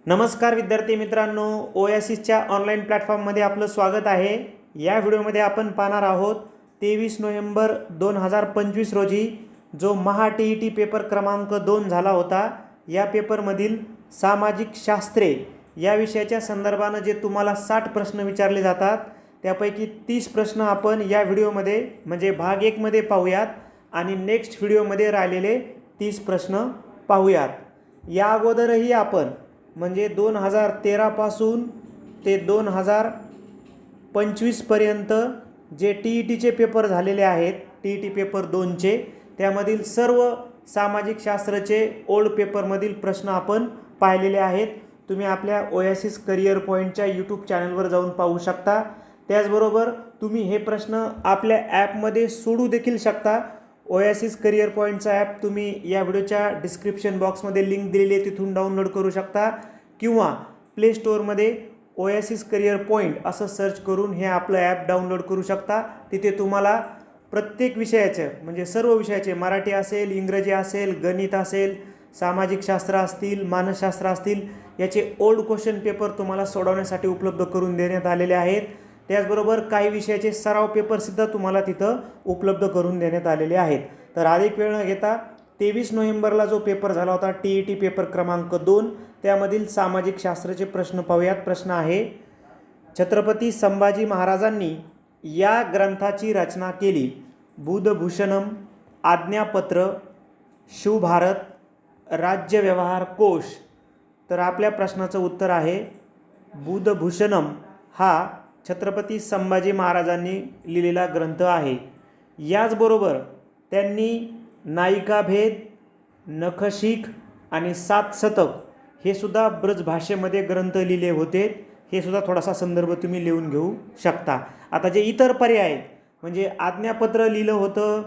नमस्कार विद्यार्थी मित्रांनो, ओएसिसच्या ऑनलाईन प्लॅटफॉर्ममध्ये आपलं स्वागत आहे। या व्हिडिओमध्ये आपण पाहणार आहोत 23 नोव्हेंबर 2025 रोजी जो महा TET पेपर क्रमांक 2 झाला होता। या पेपरमधील सामाजिक शास्त्रे या विषयाच्या संदर्भाने जे तुम्हाला 60 प्रश्न विचारले जातात त्यापैकी 30 प्रश्न आपण या व्हिडिओमध्ये म्हणजे भाग 1 मध्ये पाहूयात आणि नेक्स्ट व्हिडिओमध्ये राहिलेले 30 प्रश्न पाहूयात। या अगोदरही आपण म्हणजे 2013 पासून ते 2025 पर्यंत जे TETचे पेपर झालेले आहेत, TET पेपर 2चे, त्यामधील सर्व सामाजिक शास्त्राचे ओल्ड पेपरमधील प्रश्न आपण पाहिलेले आहेत। तुम्ही आपल्या ओएसिस करियर पॉईंटच्या यूट्यूब चॅनलवर जाऊन पाहू शकता। त्याचबरोबर तुम्ही हे प्रश्न आपल्या ॲपमध्ये सोडू देखील शकता। ओएसिस करियर पॉईंटचा ॲप तुम्ही या व्हिडिओच्या डिस्क्रिप्शन बॉक्समध्ये लिंक दिलेली आहे, तिथून डाउनलोड करू शकता किंवा प्ले स्टोअरमध्ये ओएसिस करियर पॉईंट असं सर्च करून हे आपलं ॲप डाउनलोड करू शकता। तिथे तुम्हाला प्रत्येक विषयाचे म्हणजे सर्व विषयाचे मराठी असेल, इंग्रजी असेल, गणित असेल, सामाजिक शास्त्र असतील, मानसशास्त्र असतील याचे ओल्ड क्वेश्चन पेपर तुम्हाला सोडवण्यासाठी उपलब्ध करून देण्यात आलेले आहेत। त्याचबरोबर काही विषयाचे सराव पेपरसुद्धा तुम्हाला तिथं उपलब्ध करून देण्यात आलेले आहेत। तर अधिक वेळ न घेता 23 नोव्हेंबरला जो पेपर झाला होता TET पेपर क्रमांक 2 त्यामधील सामाजिक शास्त्राचे प्रश्न पाहूयात। प्रश्न आहे, छत्रपती संभाजी महाराजांनी या ग्रंथाची रचना केली? बुधभूषणम, आज्ञापत्र, शिवभारत, राज्य व्यवहार कोश। तर आपल्या प्रश्नाचं उत्तर आहे बुधभूषणम हा छत्रपती संभाजी महाराजांनी लिहिलेला ग्रंथ आहे। याचबरोबर त्यांनी नायिकाभेद, नखशिख आणि 7 शतक हे सुद्धा ब्रज भाषेमध्ये ग्रंथ लिहिले होते। हे सुद्धा थोडासा संदर्भ तुम्ही लिहून घेऊ शकता। आता जे इतर पर्याय आहेत म्हणजे आज्ञापत्र लिहिलं होतं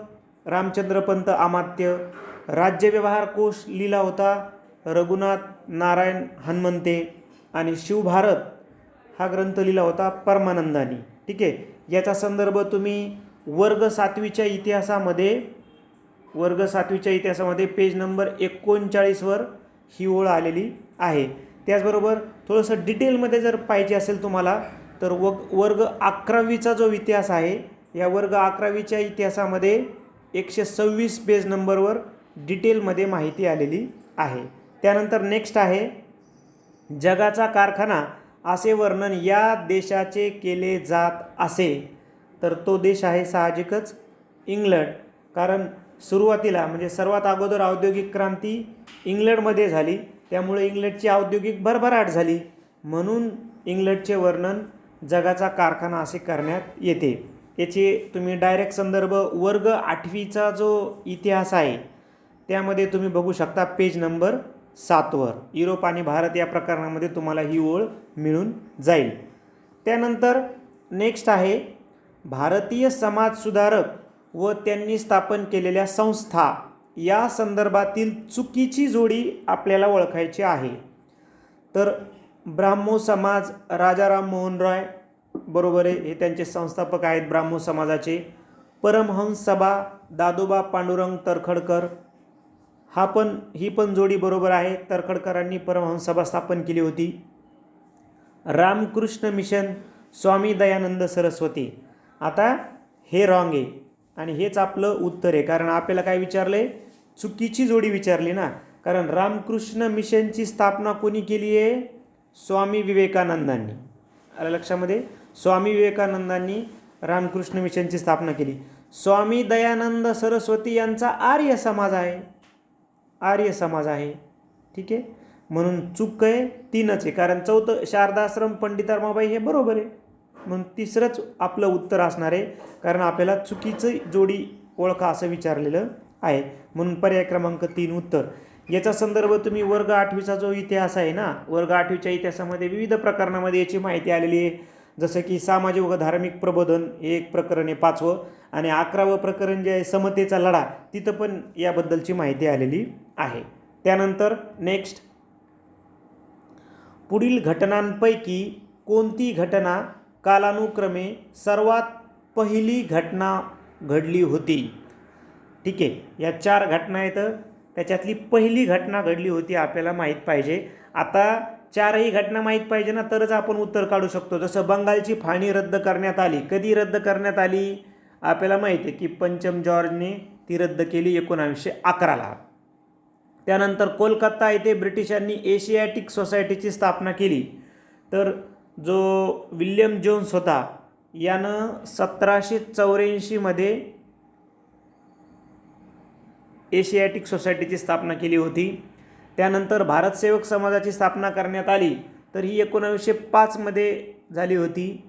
रामचंद्रपंत अमात्य, राज्य व्यवहार कोश लिहिला होता रघुनाथ नारायण हनुमंते आणि शिवभारत हा ग्रंथ लिहिला होता परमानंदानी। ठीक आहे, याचा संदर्भ तुम्ही वर्ग 7वीच्या इतिहासामध्ये पेज नंबर 39वर ही ओळ आलेली आहे। त्याचबरोबर थोडंसं डिटेलमध्ये जर पाहिजे असेल तुम्हाला तर वर्ग 11वीचा जो इतिहास आहे या वर्ग 11वीच्या इतिहासामध्ये 126 पेज नंबरवर डिटेलमध्ये माहिती आलेली आहे। त्यानंतर नेक्स्ट आहे, जगाचा कारखाना असे वर्णन या देशाचे केले जात असे? तर तो देश आहे साहजिकच इंग्लंड, कारण सुरुवातीला म्हणजे सर्वात अगोदर औद्योगिक क्रांती इंग्लंडमध्ये झाली, त्यामुळे इंग्लंडची औद्योगिक भरभराट झाली, म्हणून इंग्लंडचे वर्णन जगाचा कारखाना असे करण्यात येते। याचे तुम्ही डायरेक्ट संदर्भ वर्ग 8वीचा जो इतिहास आहे त्यामध्ये तुम्ही बघू शकता पेज नंबर 7वर। युरोप आणि भारत या प्रकरणामध्ये तुम्हाला ही ओळ मिळून जाईल। त्यानंतर नेक्स्ट आहे, भारतीय समाजसुधारक व त्यांनी स्थापन केलेल्या संस्था या संदर्भातील चुकीची जोडी आपल्याला ओळखायची आहे। तर ब्राह्मो समाज राजाराम मोहन रॉय बरोबर आहे, हे त्यांचे संस्थापक आहेत ब्राह्मो समाजाचे। परमहंस सभा दादोबा पांडुरंग तरखडकर ही पण जोडी बरोबर आहे, तरखडकरांनी परमहंस सभा स्थापन केली होती। रामकृष्ण मिशन स्वामी दयानंद सरस्वती, आता हे रॉंग आहे आणि हेच आपलं उत्तर आहे, कारण आपल्याला काय विचारले, चुकीची जोडी विचारली ना। कारण रामकृष्ण मिशनची स्थापना कोणी केली आहे? स्वामी विवेकानंदांनी। आलं लक्षामध्ये? स्वामी विवेकानंदांनी रामकृष्ण मिशनची स्थापना केली। स्वामी दयानंद सरस्वती यांचा आर्य समाज आहे। ठीक आहे, म्हणून चूक आहे 3च आहे, कारण 4थं शारदाश्रम पंडित रमाबाई हे बरोबर आहे, म्हणून 3रंच आपलं उत्तर असणार आहे, कारण आपल्याला चुकीचं जोडी ओळखा असं विचारलेलं आहे, म्हणून पर्याय क्रमांक 3 उत्तर। याचा संदर्भ तुम्ही वर्ग 8वीचा जो इतिहास आहे ना, वर्ग 8वीच्या इतिहासामध्ये विविध प्रकरणामध्ये याची माहिती आलेली आहे, जसं की सामाजिक व धार्मिक प्रबोधन हे एक प्रकरण आहे 5वं, आणि 11वं प्रकरण जे आहे समतेचा लढा, तिथं पण याबद्दलची माहिती आलेली आहे। त्यानंतर नेक्स्ट, पुढील घटनांपैकी कोणती घटना कालानुक्रमे सर्वात पहिली घटना घडली होती? ठीक आहे, या 4 घटना आहेत, त्याच्यातली पहिली घटना घडली होती आपल्याला माहीत पाहिजे। आता चारही घटना माहीत पाहिजे ना, तरच आपण उत्तर काढू शकतो. जसं बंगालची फाळणी रद्द करण्यात आली, कधी रद्द करण्यात आली आपल्याला माहिती आहे की पंचम जॉर्जने ती रद्द केली 1911ला. त्यानंतर कोलकाता येथे ब्रिटिशांनी एशियाटिक सोसायटीची स्थापना केली. तर जो विल्यम जोन्स होता यानं 1784मध्ये एशियाटिक सोसायटीची स्थापना केली होती. त्यानंतर भारत सेवक समाजाची स्थापना करण्यात आली, तर ही 1905मध्ये झाली होती.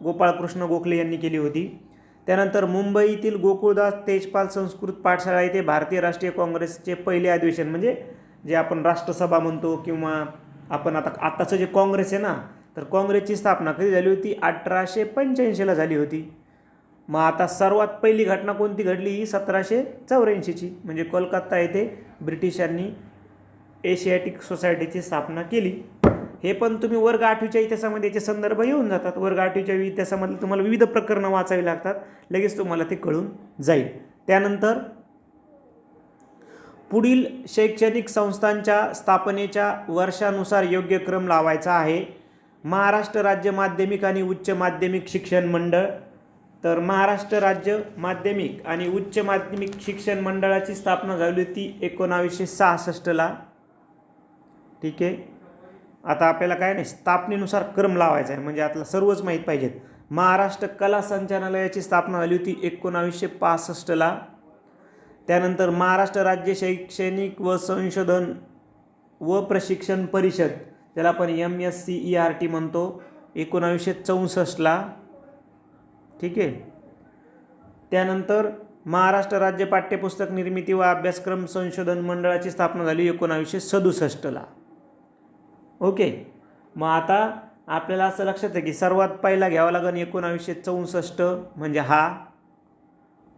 गोपाळकृष्ण गोखले यांनी केली होती. त्यानंतर मुंबईतील गोकुळदास तेजपाल संस्कृत पाठशाळा येथे भारतीय राष्ट्रीय काँग्रेसचे पहिले अधिवेशन, म्हणजे जे आपण राष्ट्रसभा म्हणतो किंवा आपण आताचं जे काँग्रेस आहे ना, तर काँग्रेसची स्थापना कधी झाली होती? 1885ला झाली होती. मग आता सर्वात पहिली घटना कोणती घडली? ही 1784ची, म्हणजे कोलकाता येथे ब्रिटिशांनी एशियाटिक सोसायटीची स्थापना केली. हे पण तुम्ही वर्ग 8वीच्या इतिहासामध्ये याचे संदर्भ येऊन जातात. वर्ग 8वीच्या इतिहासामध्ये तुम्हाला विविध प्रकरणं वाचावी लागतात, लगेच तुम्हाला ते कळून जाईल. त्यानंतर पुढील शैक्षणिक संस्थांच्या स्थापनेच्या वर्षानुसार योग्य क्रम लावायचा आहे. महाराष्ट्र राज्य माध्यमिक आणि उच्च माध्यमिक शिक्षण मंडळ, तर महाराष्ट्र राज्य माध्यमिक आणि उच्च माध्यमिक शिक्षण मंडळाची स्थापना झाली होती 1966ला. ठीक आहे. आता आपल्याला काय नाही, स्थापनेनुसार क्रम लावायचा आहे, म्हणजे आपल्याला सर्वच माहीत पाहिजेत. महाराष्ट्र कला संचालनालयाची स्थापना झाली होती 1965ला. त्यानंतर महाराष्ट्र राज्य शैक्षणिक व संशोधन व प्रशिक्षण परिषद, ज्याला आपण MSCERT म्हणतो, 1964ला. ठीक आहे. त्यानंतर महाराष्ट्र राज्य पाठ्यपुस्तक निर्मिती व अभ्यासक्रम संशोधन मंडळाची स्थापना झाली 1967ला. ओके. मग आता आपल्याला असं लक्षात आहे की सर्वात पहिला घ्यावा लागेल 1964,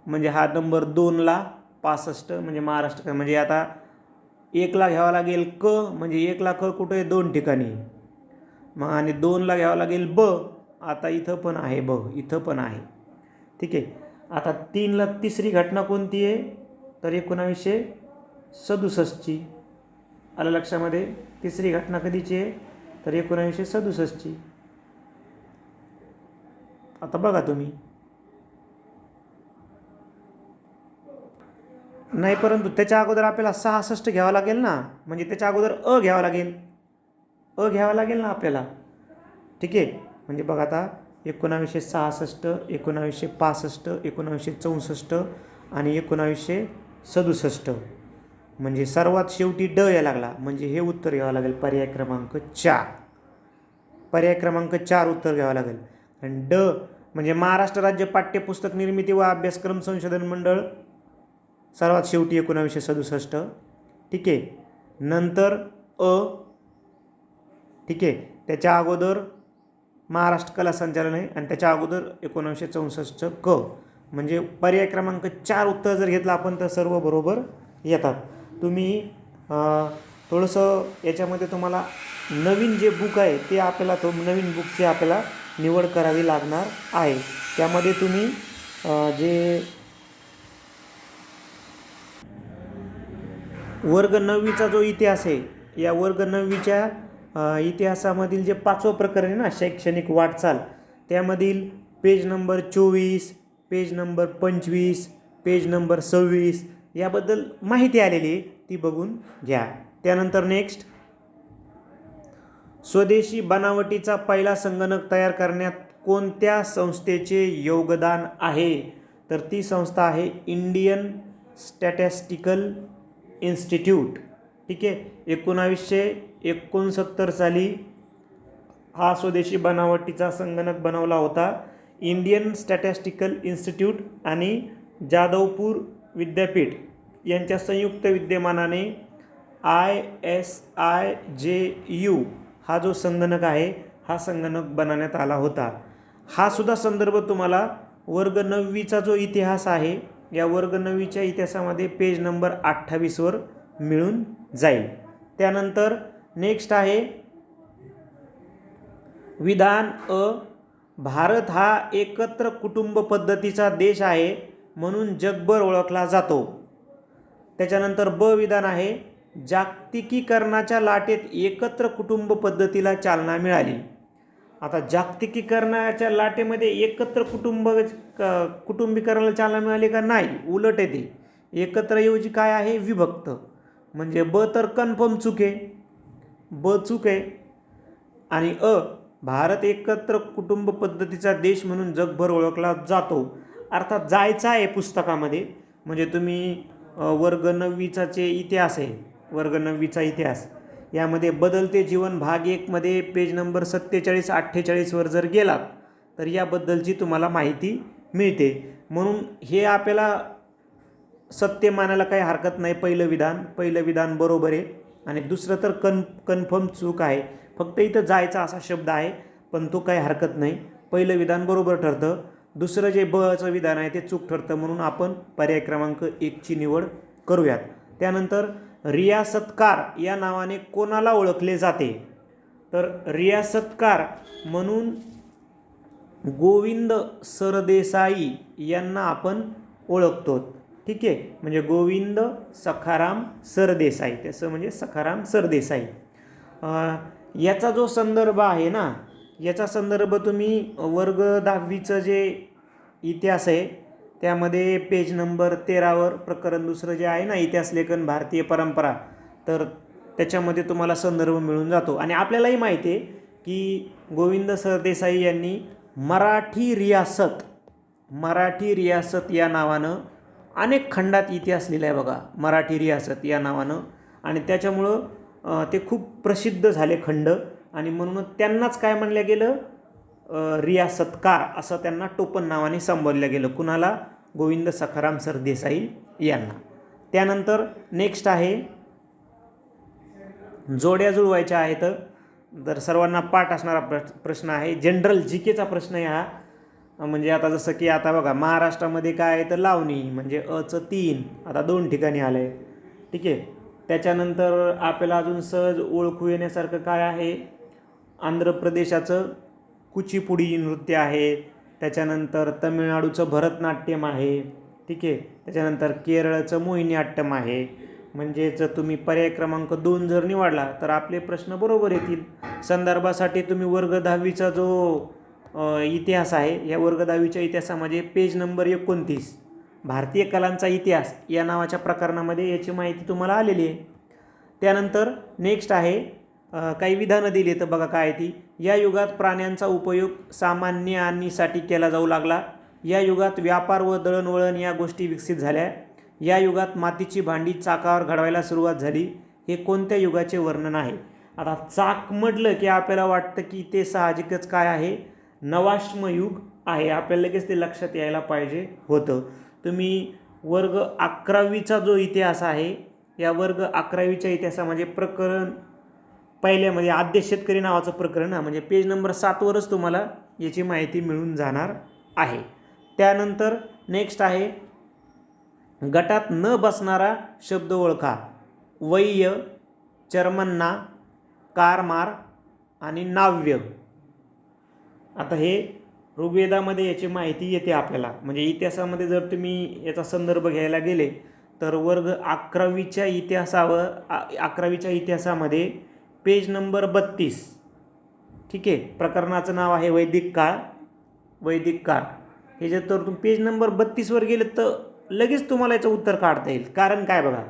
म्हणजे हा नंबर 2ला, 65 म्हणजे महाराष्ट्र, म्हणजे आता 1ला घ्यावा लागेल क, म्हणजे 1ला क कुठे आहे? 2 ठिकाणी. मग आणि 2ला घ्यावा लागेल ब, आता इथं पण आहे ब, इथं पण आहे. ठीक आहे. आता 3ला तिसरी घटना कोणती आहे? तर 1967ची. आलं लक्षामध्ये? तिसरी घटना कधीची आहे? तर 1967ची. आता बघा तुम्ही. नाही, परंतु त्याच्या अगोदर आपल्याला 66 घ्यावं लागेल ना, म्हणजे त्याच्या अगोदर अ घ्यावा लागेल ना आपल्याला. ठीक आहे. म्हणजे बघा आता 1966, 1965, 1964 आणि 1967, म्हणजे सर्वात शेवटी ड या लागला, म्हणजे हे उत्तर घ्यावं लागेल पर्याय क्रमांक 4. पर्याय क्रमांक 4 उत्तर घ्यावं लागेल. आणि ड म्हणजे महाराष्ट्र राज्य पाठ्यपुस्तक निर्मिती व अभ्यासक्रम संशोधन मंडळ, सर्वात शेवटी 1967. ठीक आहे. नंतर अ. ठीक आहे. त्याच्या अगोदर महाराष्ट्र कला संचालनालय आणि त्याच्या अगोदर 1964 क, म्हणजे पर्याय क्रमांक 4 उत्तर जर घेतलं आपण तर सर्व बरोबर येतात. तुम्ही थोडंसं याच्यामध्ये तुम्हाला नवीन जे बुक आहे ते आपल्याला नवीन बुकची आपल्याला निवड करावी लागणार आहे. त्यामध्ये तुम्ही जे वर्ग 9वीचा जो इतिहास आहे, या वर्ग 9वीच्या इतिहासामधील जे 5वं प्रकरण आहे ना, शैक्षणिक वाटचाल, त्यामधील page number 24, page number 25, page number 26 याबद्दल माहिती आलेली आहे, ती बघून घ्या. त्यानंतर नेक्स्ट, स्वदेशी बनावटीचा पहिला संगणक तयार करण्यात कोणत्या संस्थेचे योगदान आहे? तर ती संस्था आहे इंडियन स्टॅटिस्टिकल इन्स्टिट्यूट. ठीक आहे. 1969 साली हा स्वदेशी बनावटीचा संगणक बनवला होता. इंडियन स्टॅटिस्टिकल इन्स्टिट्यूट आणि जादवपूर विद्यापीठ यांच्या संयुक्त विद्यमानाने ISIJU हा जो संगणक आहे, हा संगणक बनवण्यात आला होता. हा सुद्धा संदर्भ तुम्हाला वर्ग 9वीचा जो इतिहास आहे, या वर्ग 9वीच्या इतिहासामध्ये पेज नंबर 28वर मिळून जाईल. त्यानंतर नेक्स्ट आहे विधान अ, भारत हा एकत्र कुटुंब पद्धतीचा देश आहे म्हणून जगभर ओळखला जातो. त्याच्यानंतर ब विधान आहे, जागतिकीकरणाच्या लाटेत एकत्र कुटुंब पद्धतीला चालना मिळाली. आता जागतिकीकरणाच्या लाटेमध्ये एकत्र कुटुंबीकरणाला चालना मिळाली का? नाही, उलट येते. एकत्र ऐवजी काय आहे? विभक्त. म्हणजे ब तर कन्फर्म चूक आहे, ब चूक आहे. आणि भारत एकत्र कुटुंब पद्धतीचा देश म्हणून जगभर ओळखला जातो. अर्थात जायचा आहे पुस्तकामध्ये. म्हणजे तुम्ही वर्ग 9वीचा इतिहास आहे, वर्ग 9वीचा इतिहास, यामध्ये बदलते जीवन भाग 1 मध्ये पेज नंबर 47-48 जर गेलात तर याबद्दलची तुम्हाला माहिती मिळते. म्हणून हे आपल्याला सत्य मानायला काही हरकत नाही. पहिलं विधान बरोबर आहे आणि दुसरं तर कन्फर्म चूक आहे. फक्त इथं जायचा असा शब्द आहे, पण तो काही हरकत नाही. पहिलं विधान बरोबर ठरतं, दुसरं जे बचं विधान आहे ते चूक ठरतं. म्हणून आपण पर्याय क्रमांक 1ची निवड करूयात. त्यानंतर रियासतकार या नावाने कोणाला ओळखले जाते? तर रियासतकार म्हणून गोविंद सरदेसाई यांना आपण ओळखतो. ठीक आहे, म्हणजे गोविंद सखाराम सरदेसाई, त्याचं म्हणजे सखाराम सरदेसाई. याचा जो संदर्भ आहे ना, याचा संदर्भ तुम्ही वर्ग 10वीचं जे इतिहास आहे त्यामध्ये पेज नंबर 13 प्रकरण 2 जे आहे ना, इतिहास लेखन भारतीय परंपरा, तर त्याच्यामध्ये तुम्हाला संदर्भ मिळून जातो. आणि आपल्यालाही माहिती आहे की गोविंद सरदेसाई यांनी मराठी रियासत या नावानं अनेक खंडात इतिहास लिहिला आहे बघा, मराठी रियासत या नावानं. आणि त्याच्यामुळं ते खूप प्रसिद्ध झाले खंड, आणि म्हणून त्यांनाच काय म्हणलं गेलं? रियासतकार असं त्यांना टोपण नावाने संबोधलं गेलं. कुणाला? गोविंद सखाराम सरदेसाई यांना. त्यानंतर नेक्स्ट आहे, जोड्या जुळवायच्या आहेत. तर सर्वांना पाठ असणारा प्रश्न आहे, जनरल जीकेचा प्रश्न आहे हा. म्हणजे आता जसं की आता बघा, महाराष्ट्रामध्ये काय आहे तर लावणी, म्हणजे अचं 3 आता 2 ठिकाणी आलं आहे. ठीक आहे. त्याच्यानंतर आपल्याला अजून सहज ओळखू येण्यासारखं काय आहे? आंध्र प्रदेशाचं कुचिपुडी नृत्य आहे. त्याच्यानंतर तमिळनाडूचं भरतनाट्यम आहे. ठीक आहे. त्याच्यानंतर केरळचं मोहिनीअट्टम आहे. म्हणजे जर तुम्ही पर्याय क्रमांक 2 जर निवडला तर आपले प्रश्न बरोबर येतील. संदर्भासाठी तुम्ही वर्ग 10वीचा जो इतिहास आहे, या वर्ग 10वीच्या इतिहासामध्ये पेज नंबर 29 भारतीय कलांचा इतिहास या नावाच्या प्रकरणामध्ये याची माहिती तुम्हाला आलेली आहे. त्यानंतर नेक्स्ट आहे, काही विधानं दिली तर बघा काय ती. या युगात प्राण्यांचा उपयोग सामान्य आणीसाठी केला जाऊ लागला. या युगात व्यापार व दळणवळण या गोष्टी विकसित झाल्या. या युगात मातीची भांडी चाकावर घडवायला सुरुवात झाली. हे कोणत्या युगाचे वर्णन आहे? आता चाक म्हटलं की आपल्याला वाटतं की ते साहजिकच काय आहे? नवाश्म युग आहे. आपल्याला लगेच ते लक्षात यायला पाहिजे होतं. तुम्ही वर्ग 11वीचा जो इतिहास आहे, या वर्ग 11वीच्या इतिहासामध्ये प्रकरण पहिल्यामध्ये आद्य शेतकरी नावाचं प्रकरण ना, म्हणजे पेज नंबर 7 तुम्हाला याची माहिती मिळून जाणार आहे. त्यानंतर नेक्स्ट आहे, गटात न बसणारा शब्द ओळखा. वय्य, चर्मन्ना, कारमार आणि नाव्य. आता हे ऋग्वेदामध्ये याची माहिती येते आपल्याला. म्हणजे इतिहासामध्ये जर तुम्ही याचा संदर्भ घ्यायला गेले तर वर्ग 11वीच्या इतिहासामध्ये पेज नंबर 32, ठीक आहे, प्रकरणाचं नाव आहे वैदिक काळ. हे जर तर तुम्ही पेज नंबर 32 गेले तर लगेच तुम्हाला याचं उत्तर काढता येईल. कारण काय बघा,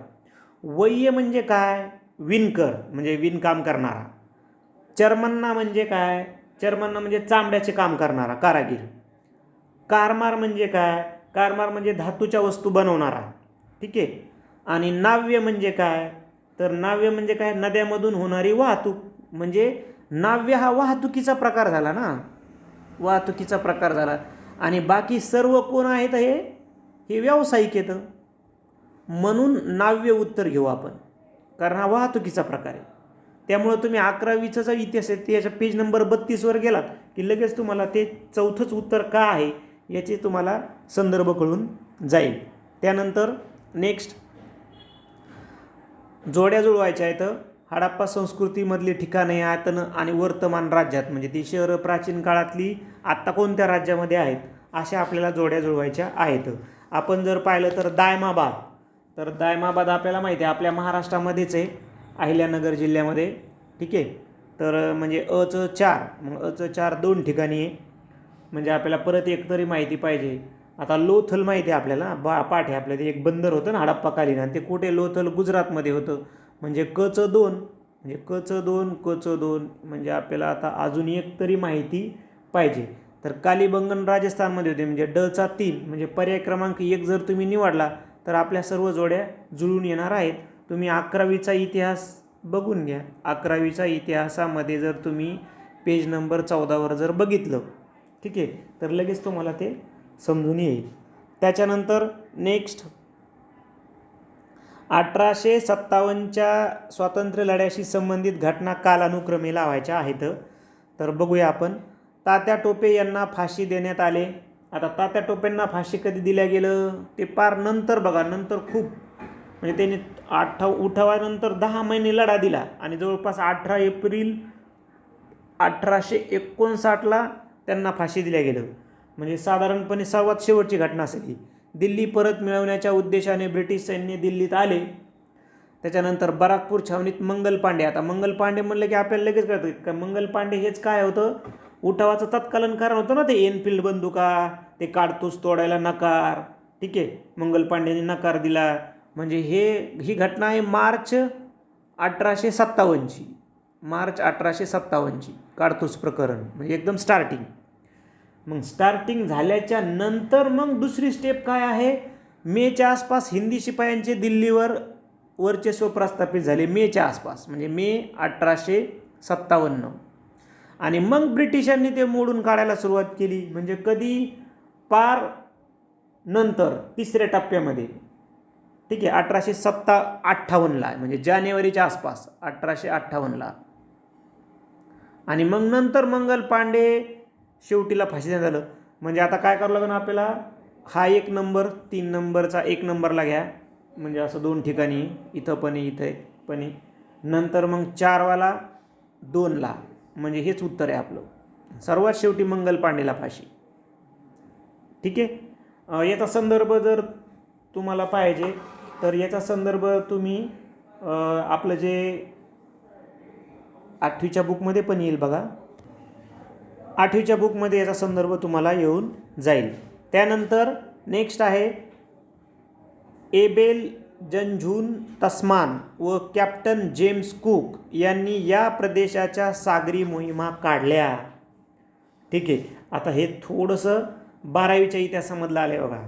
वय्य म्हणजे काय? विणकर, म्हणजे विणकाम करणारा. चर्मन्ना म्हणजे काय? चर्मन्ना म्हणजे चामड्याचे काम करणारा कारागीर. कारमार म्हणजे काय? कारमार म्हणजे धातूच्या वस्तू बनवणारा. ठीक आहे. आणि नाव्य म्हणजे काय? तर नाव्य म्हणजे काय? नद्यामधून होणारी वाहतूक. म्हणजे नाव्य हा वाहतुकीचा प्रकार झाला ना, वाहतुकीचा प्रकार झाला. आणि बाकी सर्व कोण आहेत? हे व्यावसायिक येतं. म्हणून नाव्य उत्तर घेऊ आपण, कारण हा वाहतुकीचा प्रकार आहे. त्यामुळं तुम्ही 11वीचा जो इतिहास आहे त्याच्या पेज नंबर 32 गेलात की लगेच तुम्हाला ते चौथंच उत्तर का आहे याचे तुम्हाला संदर्भ कळून जाईल. त्यानंतर नेक्स्ट, जोड्या जुळवायच्या आहेत. हडप्पा संस्कृतीमधली ठिकाणे, आयतनं आणि वर्तमान राज्यात, म्हणजे ती शहरं प्राचीन काळातली आत्ता कोणत्या राज्यामध्ये आहेत अशा आपल्याला जोड्या जुळवायच्या आहेत. आपण जर पाहिलं तर तर दायमाबाद आपल्याला माहिती आहे आपल्या महाराष्ट्रामध्येच आहे, अहिल्यानगर जिल्ह्यामध्ये. ठीक आहे. तर म्हणजे अचं 4, मग अचं 4 2 ठिकाणी आहे. म्हणजे आपल्याला परत एक तरी माहिती पाहिजे. आता लोथल माहिती आहे आपल्याला, पाठ आहे आपल्याला. एक बंदर होतं ना हडप्पाकालीन, आणि ते कुठे? लोथल गुजरातमध्ये होतं. म्हणजे कचं 2, म्हणजे कचं 2 कचं 2, म्हणजे आपल्याला आता अजून एक तरी माहिती पाहिजे. तर कालीबंगन राजस्थानमध्ये होते, म्हणजे डचा 3, म्हणजे पर्याय क्रमांक 1 जर तुम्ही निवडला तर आपल्या सर्व जोड्या जुळून येणार आहेत. तुम्ही 11वीचा इतिहास बघून घ्या. 11वीचा इतिहासामध्ये जर तुम्ही पेज नंबर 14वर जर बघितलं, ठीक आहे, तर लगेच तुम्हाला ते समजून येईल. त्याच्यानंतर नेक्स्ट 1857च्या स्वातंत्र्य लढ्याशी संबंधित घटना कालानुक्रमे लावायच्या आहेत. तर बघूया आपण. तात्या टोपे यांना फाशी देण्यात आले. आता तात्या टोपेंना फाशी कधी दिल्या गेलं ते पार नंतर बघा, नंतर खूप, म्हणजे त्यांनी उठावानंतर 10 महिने लढा दिला आणि जवळपास 18 एप्रिल 1859ला त्यांना फाशी दिल्या गेलं. म्हणजे साधारणपणे सर्वात शेवटची घटना असेल ही. दिल्ली परत मिळवण्याच्या उद्देशाने ब्रिटिश सैन्य दिल्लीत आले. त्याच्यानंतर बराकपूर छावणीत मंगल पांडे. आता मंगल पांडे म्हणलं की आपल्याला लगेच कळतं का मंगल पांडे हेच काय होतं? उठावाचं तत्कालीन कारण होतं ना ते एनफिल्ड बंदुका, ते काडतूस तोडायला नकार. ठीक आहे, मंगल पांडेने नकार दिला. म्हणजे ही घटना आहे मार्च 1857ची. मार्च 1857ची काडतूस प्रकरण, म्हणजे एकदम स्टार्टिंग. मग स्टार्टिंग झाल्याच्या नंतर मग दुसरी स्टेप काय आहे? मेच्या आसपास हिंदी शिपायांचे दिल्लीवर वर्चस्व प्रस्थापित झाले. मेच्या आसपास, म्हणजे मे 1857. आणि मग ब्रिटिशांनी ते मोडून काढायला सुरुवात केली. म्हणजे कधी? पार नंतर 3ऱ्या टप्प्यामध्ये. ठीक आहे, 1858ला, म्हणजे जानेवारीच्या आसपास 1858ला. आणि मग नंतर मंगल पांडे शेवटीला फाशी देण्यात आलं. म्हणजे आता काय करावं लागेल आपल्याला? हा 1 नंबर, 3 नंबरचा 1 नंबरला घ्या, म्हणजे असं 2 ठिकाणी, इथं पण इथं पण. नंतर मग 4वाला 2ला, म्हणजे हेच उत्तर आहे आपलं. सर्वात शेवटी मंगल पांडेला फाशी. ठीक आहे. याचा संदर्भ जर तुम्हाला पाहिजे तर याचा संदर्भ तुम्ही आपलं जे 8वीच्या बुकमध्ये पण येईल बघा. 8वीच्या बुकमध्ये याचा संदर्भ तुम्हाला येऊन जाईल. त्यानंतर नेक्स्ट आहे एबेल जंझून तस्मान व कॅप्टन जेम्स कुक यांनी या प्रदेशाच्या सागरी मोहिमा काढल्या. ठीक आहे. आता हे थोडंसं 12वीच्या इतिहासामधलं आलं आहे बघा.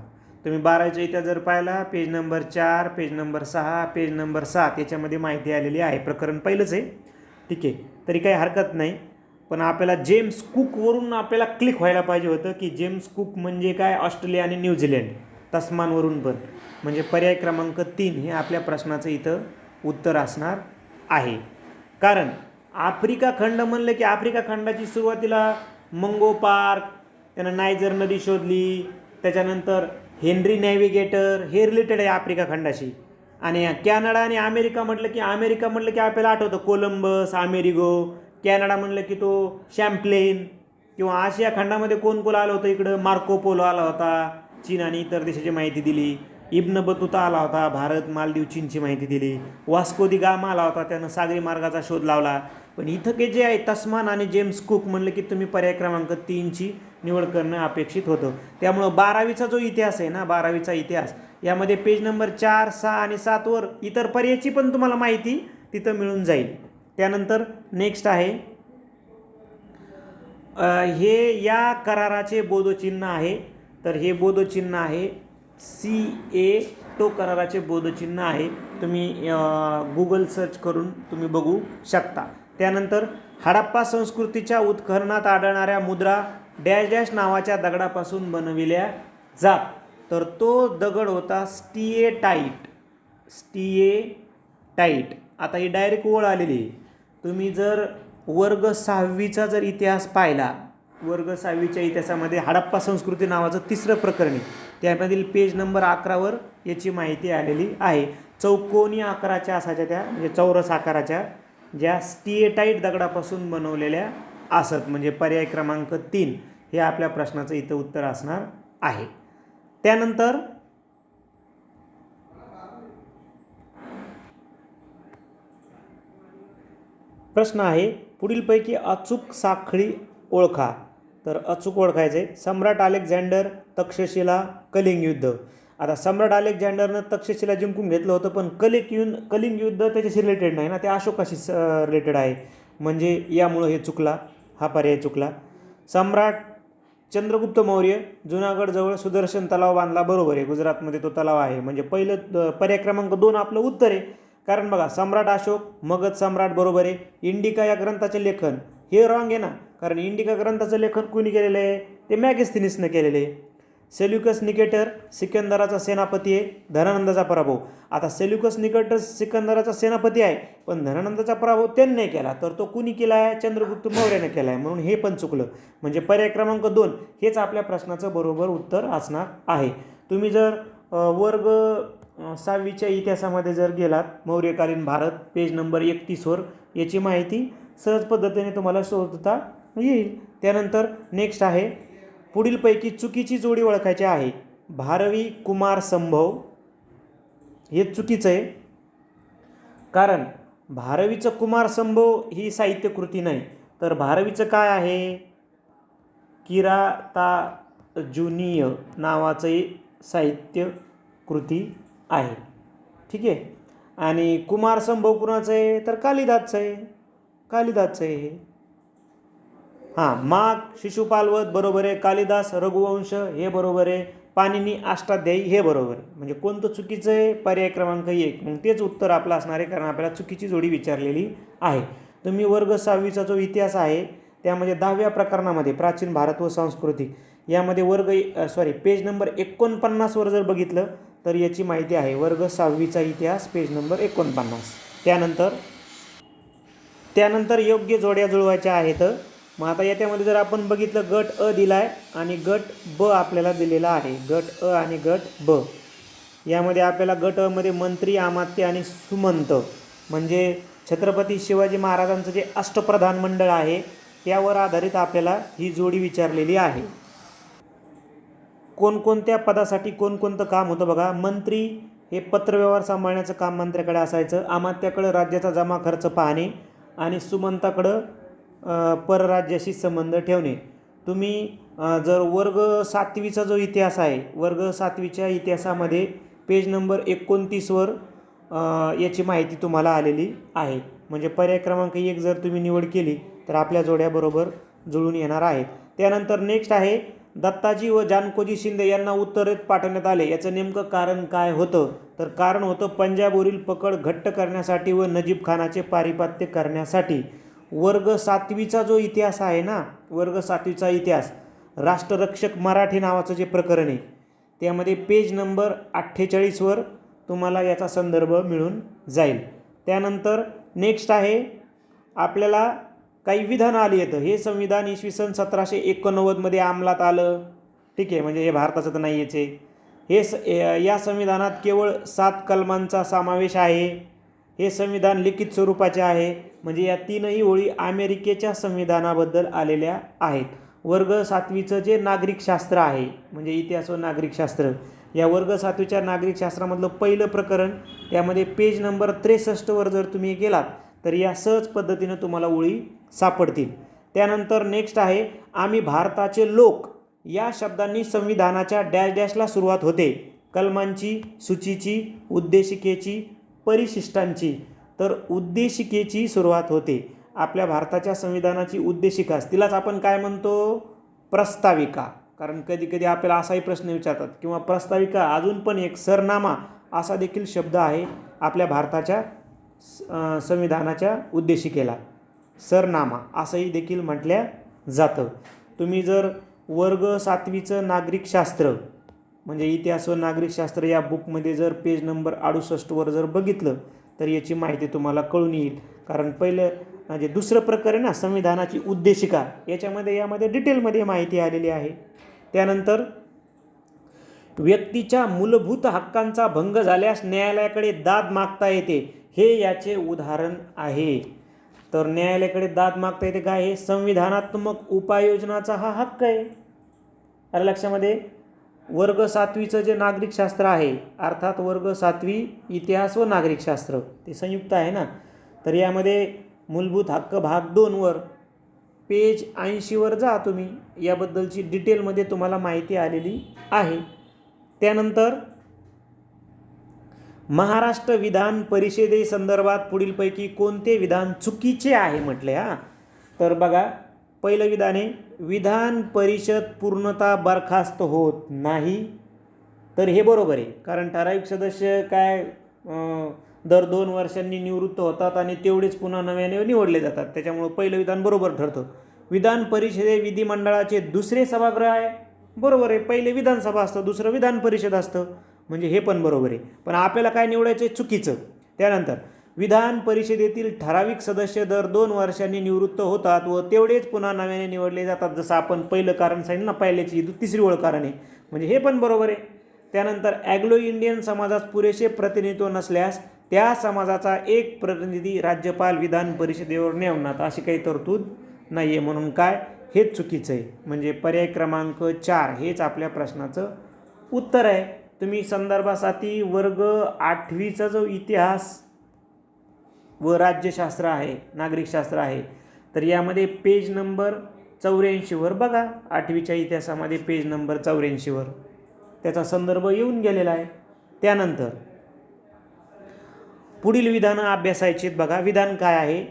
तुम्ही 12वीचा इतिहास जर पाहिला, page number 4, page number 6, page number 7 याच्यामध्ये माहिती आलेली आहे. प्रकरण पहिलंच आहे. ठीक आहे, तरी काही हरकत नाही. पण आपल्याला जेम्स कुकवरून आपल्याला क्लिक व्हायला पाहिजे होतं की जेम्स कुक म्हणजे काय? ऑस्ट्रेलिया आणि न्यूझीलंड. तस्मानवरून पण, म्हणजे पर्याय क्रमांक 3 हे आपल्या प्रश्नाचं इथं उत्तर असणार आहे. कारण आफ्रिका खंड म्हणलं की आफ्रिका खंडाची सुरुवातीला मंगो पार्क, त्यानं नायजर नदी शोधली, त्याच्यानंतर हेनरी नॅव्हिगेटर, हे रिलेटेड आहे आफ्रिका खंडाशी. आणि कॅनडा आणि अमेरिका म्हटलं की आपल्याला आठवतं कोलंबस, अमेरिगो. कॅनडा म्हणलं की तो शॅम्प्लेन. किंवा आशिया खंडामध्ये कोण कोण आलं होतं इकडं? मार्को पोलो आला होता, चीन आणि इतर देशाची माहिती दिली. इब्न बतुता आला होता, भारत मालदीव चीनची माहिती दिली. वास्को दी गामा आला होता, त्यानं सागरी मार्गाचा शोध लावला. पण इथं के जे आहे तस्मान आणि जेम्स कुक म्हणलं की तुम्ही पर्याय क्रमांक 3ची निवड करणं अपेक्षित होतं. त्यामुळं 12वीचा जो इतिहास आहे ना, 12वीचा इतिहास, यामध्ये पेज नंबर 4, 6 आणि 7वर इतर पर्यायाची पण तुम्हाला माहिती तिथं मिळून जाईल. त्यानंतर नेक्स्ट आहे हे या कराराचे बोधचिन्ह आहे. तर हे बोधचिन्ह आहे CA, तो कराराचे बोधचिन्ह आहे. तुम्ही गुगल सर्च करून तुम्ही बघू शकता. त्यानंतर हडप्पा संस्कृतीच्या उत्खननात आढळणाऱ्या मुद्रा डॅश डॅश नावाच्या दगडापासून बनविल्या जात. तर तो दगड होता स्टिएटाईट. स्टिएटाईट. आता ही डायरेक्ट ओळ आलेली आहे. तुम्ही जर वर्ग 6वीचा जर इतिहास पाहिला, वर्ग 6वीच्या इतिहासामध्ये हडप्पा संस्कृती नावाचं 3रं प्रकरण आहे. त्यामधील पेज नंबर 11वर याची माहिती आलेली आहे. चौकोनी आकाराच्या असायच्या त्या, म्हणजे चौरस आकाराच्या, ज्या स्टिएटाईट दगडापासून बनवलेल्या असत. म्हणजे पर्याय क्रमांक 3 हे आपल्या प्रश्नाचं इथं उत्तर असणार आहे. त्यानंतर प्रश्न आहे, पुढीलपैकी अचूक साखळी ओळखा. तर अचूक ओळखायचे, सम्राट अलेक्झांडर, तक्षशिला, कलिंग युद्ध. आता सम्राट अलेक्झांडरनं तक्षशिला जिंकून घेतलं होतं, पण कलिंग युद्ध त्याच्याशी रिलेटेड नाही ना, ते अशोकाशी रिलेटेड आहे, म्हणजे यामुळं हे चुकला, हा पर्याय चुकला. सम्राट चंद्रगुप्त मौर्य जुनागडजवळ सुदर्शन तलाव बांधला, बरोबर आहे, गुजरातमध्ये तो तलाव आहे, म्हणजे पहिलं पर्याय क्रमांक 2 आपलं उत्तर आहे. कारण बघा, सम्राट अशोक, मगध सम्राट, बरोबर आहे. इंडिका या ग्रंथाचे लेखन हे रॉंग आहे ना, कारण इंडिका ग्रंथाचं लेखन कोणी केलेलं आहे, ते मॅगस्थनीसनं केलेलं आहे. सेल्युकस निकेटर सिकंदराचा सेनापती आहे, धनानंदाचा पराभव. आता सेल्युकस निकेटर सिकंदराचा सेनापती आहे, पण धनानंदाचा पराभव त्यांनी नाही केला, तर तो कुणी केला आहे, चंद्रगुप्त मौर्याने केला आहे, म्हणून हे पण चुकलं. म्हणजे पर्याय क्रमांक 2 हेच आपल्या प्रश्नाचं बरोबर उत्तर असणार आहे. तुम्ही जर वर्ग 6वीच्या इतिहासामध्ये जर गेलात, मौर्यकालीन भारत, पेज नंबर 31वर याची माहिती सहज पद्धतीने तुम्हाला शोधता येईल. त्यानंतर नेक्स्ट आहे, पुढीलपैकी चुकीची जोडी ओळखायची आहे. भारवी कुमार संभव हे चुकीचं आहे, कारण भारवीचं कुमार संभव ही साहित्यकृती नाही, तर भारवीचं काय आहे, किरातार्जुनीय नावाचं साहित्यकृती आहे. ठीक आहे. आणि कुमार संभव कुणाचं आहे, तर कालिदासचं आहे, कालिदासचं आहे हे. हां, माघ, शिशुपालवध बरोबर आहे, कालिदास रघुवंश हे बरोबर आहे, पाणिनी अष्टाध्यायी हे बरोबर आहे. म्हणजे कोणतं चुकीचं आहे, पर्याय क्रमांक 1. मग तेच उत्तर आपलं असणार आहे, कारण आपल्याला चुकीची जोडी विचारलेली आहे. तुम्ही वर्ग 6वीचा जो इतिहास आहे त्यामध्ये 10व्या प्रकरणामध्ये प्राचीन भारत व संस्कृती यामध्ये पेज नंबर 49वर जर बघितलं तर याची माहिती आहे. वर्ग 6वीचा इतिहास पेज नंबर 49. त्यानंतर योग्य जोड्या जुळवायच्या आहेत. मग आता याच्यामध्ये जर आपण बघितलं, गट अ दिला आहे आणि गट ब आपल्याला दिलेला आहे. गट अ आणि गट ब यामध्ये आपल्याला गट अ मध्ये मंत्री, अमात्य आणि सुमंत म्हणजे छत्रपती शिवाजी महाराजांचं जे अष्टप्रधान मंडळ आहे त्यावर आधारित आपल्याला ही जोडी विचारलेली आहे. कोणकोणत्या पदासाठी कोणकोणतं काम होतं बघा. मंत्री हे पत्रव्यवहार सांभाळण्याचं काम मंत्र्याकडे असायचं, अमात्याकडं राज्याचा जमा खर्च पाहणे आणि सुमंताकडं परराज्याशी संबंध ठेवणे. तुम्ही जर वर्ग 7वीचा जो इतिहास आहे, वर्ग 7वीच्या इतिहासामध्ये पेज नंबर 29वर याची माहिती तुम्हाला आलेली आहे. म्हणजे पर्याय क्रमांक 1 जर तुम्ही निवड केली तर आपल्या जोड्या बरोबर जुळून येणार आहेत. त्यानंतर नेक्स्ट आहे, दत्ताजी व जानकोजी शिंदे यांना उत्तरेत पाठवण्यात आले, याचं नेमकं कारण काय होतं, तर कारण होतं पंजाबवरील पकड घट्ट करण्यासाठी व नजीब खानाचे पारिपत्य करण्यासाठी. वर्ग 7वीचा जो इतिहास आहे ना, वर्ग 7वीचा इतिहास, राष्ट्ररक्षक मराठी नावाचं जे प्रकरण आहे त्यामध्ये पेज नंबर 48वर तुम्हाला याचा संदर्भ मिळून जाईल. त्यानंतर नेक्स्ट आहे, आपल्याला काही विधान आली येतं. हे संविधान इसवी सन 1789मध्ये अंमलात आलं. ठीक आहे, म्हणजे हे भारताचं तर नाही आहे. या संविधानात केवळ 7 कलमांचा समावेश आहे. हे संविधान लिखित स्वरूपाचे आहे, म्हणजे या 3ही ओळी अमेरिकेच्या संविधानाबद्दल आलेल्या आहेत. वर्ग 7वीचं जे नागरिकशास्त्र आहे, म्हणजे इतिहास व नागरिकशास्त्र, या वर्ग 7वीच्या नागरिकशास्त्रामधलं पहिलं प्रकरण, त्यामध्ये पेज नंबर 63वर जर तुम्ही गेलात तर या सहज पद्धतीनं तुम्हाला ओळी सापडतील. त्यानंतर नेक्स्ट आहे, आम्ही भारताचे लोक या शब्दांनी संविधानाच्या डॅश डॅशला सुरुवात होते. कलमांची, सूचीची, उद्देशिकेची, परिशिष्टांची. तर उद्देशिकेची सुरुवात होते. आपल्या भारताच्या संविधानाची उद्देशिका, तिलाच आपण काय म्हणतो, प्रस्ताविका. कारण कधी कधी आपल्याला असाही प्रश्न विचारतात, किंवा प्रस्ताविका अजून पण एक सरनामा असा देखील शब्द आहे आपल्या भारताच्या संविधानाच्या उद्देशिकेला, सरनामा असंही देखील म्हटल्या जातं. तुम्ही जर वर्ग 7वीचं नागरिकशास्त्र म्हणजे इतिहास व नागरिकशास्त्र या बुकमध्ये जर पेज नंबर 68वर जर बघितलं तर याची माहिती तुम्हाला कळून येईल. कारण पहिलं म्हणजे दुसरं प्रकरण ना, संविधानाची उद्देशिका, यामध्ये डिटेलमध्ये माहिती आलेली आहे. त्यानंतर व्यक्तीच्या मूलभूत हक्कांचा भंग झाल्यास न्यायालयाकडे दाद मागता येते, हे याचे उदाहरण आहे. तर न्यायालयाकडे दाद मागता येते काय, हे संविधानात्मक उपाययोजनाचा हा हक्क आहे. आलं लक्षामध्ये. वर्ग 7वीचं जे नागरिकशास्त्र आहे, अर्थात वर्ग 7वी इतिहास व नागरिकशास्त्र, ते संयुक्त आहे ना, तर यामध्ये मूलभूत हक्क भाग 2 वर पेज 80 वर जा तुम्ही, याबद्दलची डिटेलमध्ये तुम्हाला माहिती आलेली आहे. त्यानंतर महाराष्ट्र विधान परिषदेसंदर्भात पुढीलपैकी कोणते विधान चुकीचे आहे म्हटले. तर बघा, पहिलं विधान आहे विधान परिषद पूर्णतः बरखास्त होत नाही. तर हे बरोबर आहे, कारण ठराविक सदस्य काय दर 2 वर्षांनी निवृत्त होतात आणि तेवढेच पुन्हा नव्याने निवडले जातात. त्याच्यामुळे पहिलं विधान बरोबर ठरतं. विधान परिषदे विधिमंडळाचे दुसरे सभागृह आहे. बरोबर आहे, पहिले विधानसभा असतं, दुसरं विधान परिषद असतं, म्हणजे हे पण बरोबर आहे. पण आपल्याला काय निवडायचं आहे? चुकीचं. त्यानंतर विधान परिषदेतील ठराविक सदस्य दर 2 वर्षांनी निवृत्त होतात व तेवढेच पुन्हा नव्याने निवडले जातात. जसं आपण पहिलं कारण सांगितलं ना, पहिल्याची तिसरी ओळ कारण आहे, म्हणजे हे पण बरोबर आहे. त्यानंतर ॲग्लो इंडियन समाजात पुरेसे प्रतिनिधित्व नसल्यास त्या समाजाचा एक प्रतिनिधी राज्यपाल विधान परिषदेवर नेमणार, अशी काही तरतूद नाही आहे. म्हणून काय, हेच चुकीचं आहे. म्हणजे पर्याय क्रमांक 4 हेच आपल्या प्रश्नाचं उत्तर आहे. तुम्ही संदर्भासाठी वर्ग 8वीचा जो इतिहास व राज्यशास्त्र आहे, नागरिकशास्त्र आहे, तर यामध्ये पेज नंबर 84 वर बघा. 8वीच्या इतिहासामध्ये पेज नंबर 84 वर त्याचा संदर्भ येऊन गेलेला आहे. त्यानंतर पुढील विधानं अभ्यासायची बघा. विधान काय आहे?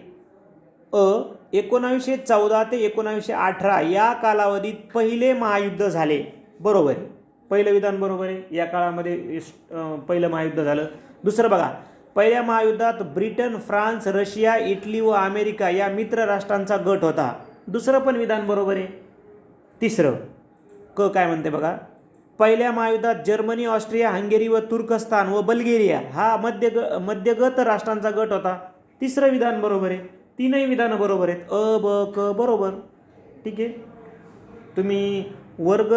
1914 ते 1918 या कालावधीत पहिले महायुद्ध झाले. बरोबर आहे, पहिलं विधान बरोबर आहे. या काळामध्ये पहिलं महायुद्ध झालं. दुसरं बघा, पहिल्या महायुद्धात ब्रिटन, फ्रान्स, रशिया, इटली व अमेरिका या मित्र राष्ट्रांचा गट होता. दुसरं पण विधान बरोबर आहे. तिसरं काय म्हणते बघा, पहिल्या महायुद्धात जर्मनी, ऑस्ट्रिया, हंगेरी व तुर्कस्तान व बल्गेरिया हा मध्यगत राष्ट्रांचा गट होता. तिसरं विधान बरोबर आहे. तीनही विधानं बरोबर आहेत. ब क बरोबर. ठीक आहे. तुम्ही वर्ग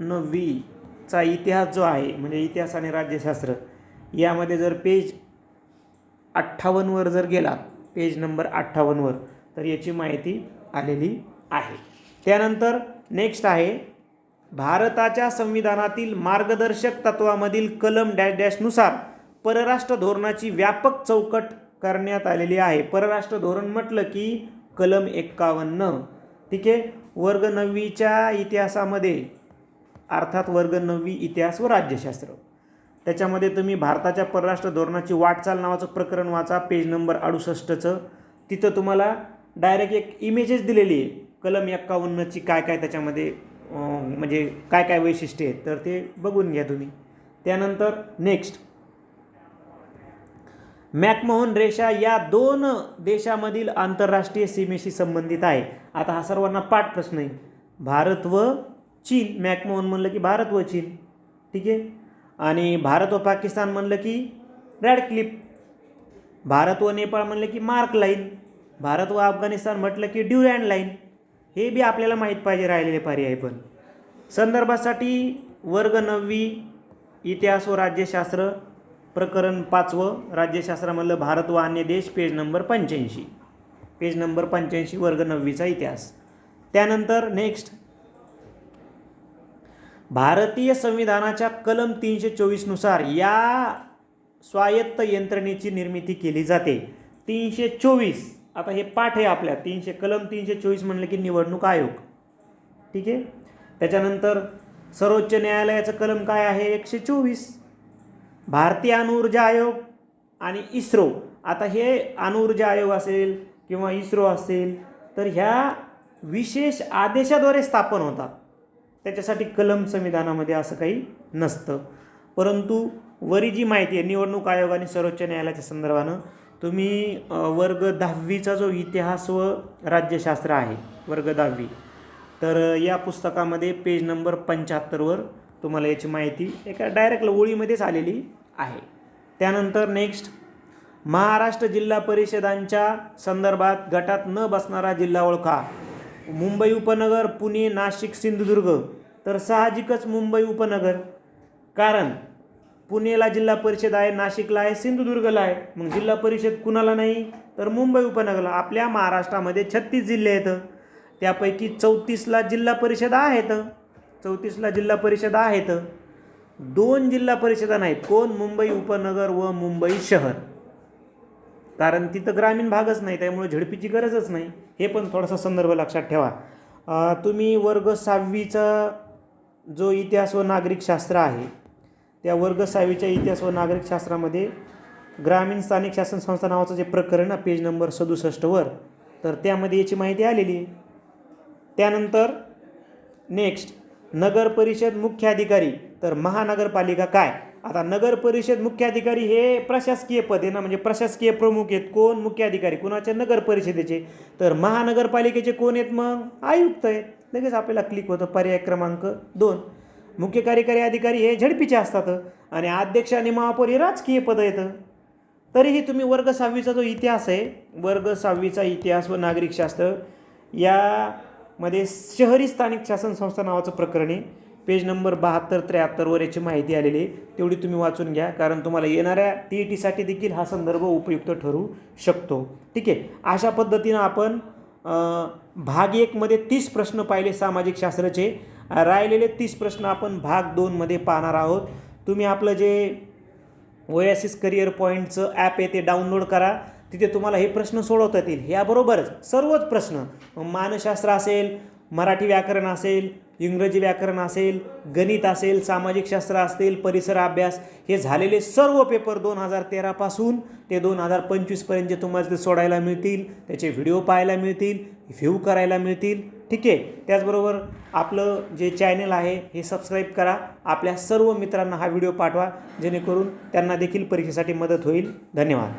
9वीचा इतिहास जो आहे, म्हणजे इतिहास आणि राज्यशास्त्र, यामध्ये जर पेज 58 वर जर गेला, पेज नंबर 58 वर, तर याची माहिती आलेली आहे. त्यानंतर नेक्स्ट आहे भारताच्या संविधानातील मार्गदर्शक तत्वामधील कलम डॅश डॅशनुसार परराष्ट्र धोरणाची व्यापक चौकट करण्यात आलेली आहे. परराष्ट्र धोरण म्हटलं की कलम 51. ठीक आहे. वर्ग 9वीच्या इतिहासामध्ये, अर्थात वर्ग 9वी इतिहास व राज्यशास्त्र, त्याच्यामध्ये तुम्ही भारताच्या परराष्ट्र धोरणाची वाटचाल नावाचं प्रकरण वाचा, पेज नंबर 68चं. तिथं तुम्हाला डायरेक्ट एक इमेजेस दिलेली आहे कलम 51ची, काय काय त्याच्यामध्ये म्हणजे काय काय वैशिष्ट्ये आहेत, तर ते बघून घ्या तुम्ही. त्यानंतर नेक्स्ट, मॅकमोहन रेषा या 2 देशामधील आंतरराष्ट्रीय सीमेशी संबंधित आहे. आता हा सर्वांना पाठ प्रश्न आहे. भारत व चीन, मॅकमोहन म्हणलं की भारत व चीन. ठीक आहे. आणि भारत व पाकिस्तान म्हणलं की रॅडक्लिफ. भारत व नेपाळ म्हणलं की मार्क लाईन. भारत व अफगाणिस्तान म्हटलं की ड्युरँड लाईन. हे बी आपल्याला माहीत पाहिजे राहिलेले पर्याय. पण संदर्भासाठी वर्ग 9वी इतिहास व राज्यशास्त्र प्रकरण 5वं, राज्यशास्त्रामधलं भारत व अन्य देश, पेज नंबर 85. पेज नंबर 85 वर्ग 9वीचा इतिहास. त्यानंतर नेक्स्ट, भारतीय संविधानाच्या कलम 324 नुसार या स्वायत्त यंत्रणेची निर्मिती केली जाते. 324, आता हे पाठ आहे आपल्या. कलम 324 म्हणलं की निवडणूक आयोग. ठीक आहे. त्याच्यानंतर सर्वोच्च न्यायालयाचं कलम काय आहे? 124. भारतीय अणुऊर्जा आयोग आणि इस्रो. आता हे अणुऊर्जा आयोग असेल किंवा इस्रो असेल, तर ह्या विशेष आदेशाद्वारे स्थापन होतात. त्याच्यासाठी कलम संविधानामध्ये असं काही नसतं. परंतु वरी जी माहिती आहे निवडणूक आयोग आणि सर्वोच्च न्यायालयाच्या संदर्भानं, तुम्ही वर्ग 10वीचा जो इतिहास व राज्यशास्त्र आहे, वर्ग 10वी, तर या पुस्तकामध्ये पेज नंबर 75 वर तुम्हाला याची माहिती एका डायरेक्ट ओळीमध्येच आलेली आहे. त्यानंतर नेक्स्ट, महाराष्ट्र जिल्हा परिषदांच्या संदर्भात गटात न बसणारा जिल्हा ओळखा. मुंबई उपनगर, पुणे, नाशिक, सिंधुदुर्ग. तर साहजिकच मुंबई उपनगर, कारण पुणेला जिल्हा परिषद आहे, नाशिकला आहे, सिंधुदुर्गला आहे. मग जिल्हा परिषद कुणाला नाही? तर मुंबई उपनगरला. आपल्या महाराष्ट्रामध्ये 36 जिल्हे आहेत, त्यापैकी 34ला जिल्हा परिषद आहेत. 34ला जिल्हा परिषद आहेत. 2 जिल्हा परिषदा नाहीत. कोण? मुंबई उपनगर व मुंबई शहर. कारण तिथं ग्रामीण भागच नाही, त्यामुळे झेडपीची गरजच नाही. हे पण थोडासा संदर्भ लक्षात ठेवा. तुम्ही वर्ग 6वीचा जो इतिहास व नागरिकशास्त्र आहे, त्या वर्ग 6वीच्या इतिहास व नागरिकशास्त्रामध्ये ग्रामीण स्थानिक शासन संस्था नावाचं जे प्रकरण आहे पेज नंबर 67 तर त्यामध्ये याची माहिती आलेली आहे. त्यानंतर नेक्स्ट नगर परिषद मुख्य अधिकारी, तर महानगरपालिका काय. आता नगर परिषद मुख्य अधिकारी हे प्रशासकीय पद आहे ना, म्हणजे प्रशासकीय प्रमुख आहेत. कोण? मुख्य अधिकारी. कुणाचे? नगर परिषदेचे. तर महानगरपालिकेचे कोण आहेत? मग आयुक्त आहेत. लगेच आपल्याला क्लिक होतं पर्याय क्रमांक 2. मुख्य कार्यकारी अधिकारी हे झडपीचे असतात आणि अध्यक्ष आणि महापौर हे राजकीय पद येतं. तरीही तुम्ही वर्ग 6वीचा जो इतिहास आहे, वर्ग 6वीचा इतिहास व नागरिकशास्त्र यामध्ये शहरी स्थानिक शासन संस्था नावाचं प्रकरण आहे. पेज नंबर 72-73 याची माहिती आलेली आहे. तेवढी तुम्ही वाचून घ्या, कारण तुम्हाला येणाऱ्या TETसाठी देखील हा संदर्भ उपयुक्त ठरू शकतो. ठीक आहे. अशा पद्धतीनं आपण भाग 1 मध्ये 30 प्रश्न पाहिले सामाजिक शास्त्राचे. राहिलेले 30 प्रश्न आपण भाग 2 मध्ये पाहणार आहोत. तुम्ही आपलं जे ओएसिस करिअर पॉईंटचं ॲप आहे ते डाउनलोड करा. तिथे तुम्हाला हे प्रश्न सोडवता येतील. याबरोबरच सर्वच प्रश्न, मानसशास्त्र असेल, मराठी व्याकरण असेल, इंग्रजी व्याकरण असेल, गणित असेल, सामाजिक शास्त्र असेल, परिसर अभ्यास, हे झालेले सर्व पेपर 2013 पासून ते 2025 पर्यंत तुम्हाला ते सोडायला मिळतील. त्याचे व्हिडिओ पाहायला मिळतील, व्ह्यू करायला मिळतील. ठीक आहे. त्याचबरोबर आपलं जे चॅनल आहे हे सबस्क्राईब करा. आपल्या सर्व मित्रांना हा व्हिडिओ पाठवा, जेणेकरून त्यांना देखील परीक्षेसाठी मदत होईल. धन्यवाद.